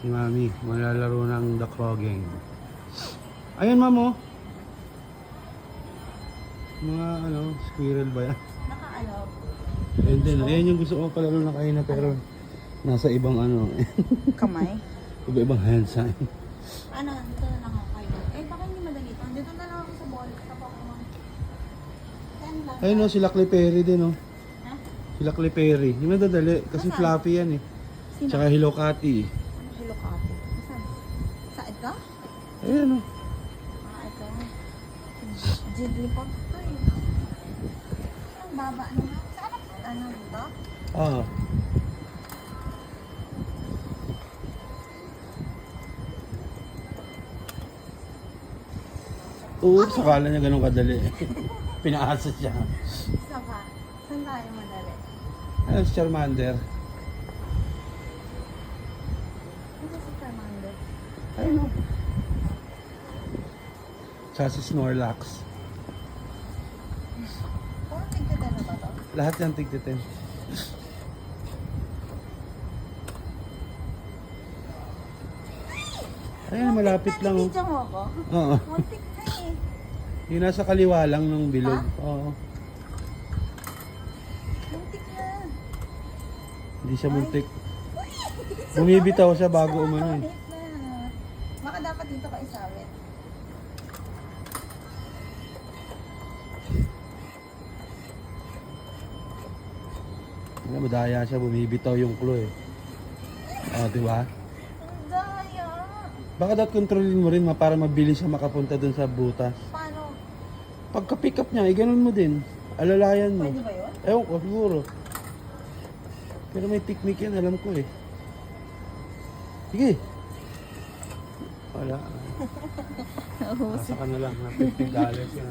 Si Mami, maglalaro ng The Krogeng. Ayun, Mamo. Mga squirrel ba yan? Naka-alab. Ayun din. Ayan yung gusto ko palaro na kayo na pero nasa ibang Kamay? iba-ibang hand sign. Dito na lang ako kayo. Baka hindi madali ito. Dito na lang ako sa ball. Sa Pokemon. Yan lang. Ayun no, sila Clefairy din oh. Ha? Sila Clefairy. Hindi madadali kasi Nasaan? fluffy yan eh. Sino? Tsaka Hello Kitty. Ano Hello Kitty? Saan? Sa ito? Ayan oh. Ito. Jigglypuff to eh. Ang baba naman. Saan dito? Ah. Oo, sakala niya ganun kadali. Pinaasa siya. Isa pa. Saan tayo madali? Ayun si Charmander. Ito si Charmander. Ayun oh. Tsaka si Snorlax. Puro tignan na ba to? Lahat yan tigtitin. Ayun, malapit lang oh. Video mo ako? Oo. Muntik na eh. Yung nasa kaliwa lang ng bilog. Oo. Muntik na. Hindi siya muntik. Bumibitaw siya bago umano eh. Muntik na. Baka dapat dito ka isawit. Madaya siya, bumibitaw yung clue eh. O, diba? Ang daya. Baka dapat kontrolin mo rin para mabilis siya makapunta dun sa butas. Paano? Pagka pick up niya, ganun mo din. Alalayan mo. Pwede ba yun? Ewan ko, siguro. Pero may technique yan, alam ko eh. Sige. Wala. Nasa ka na lang, $50 yan.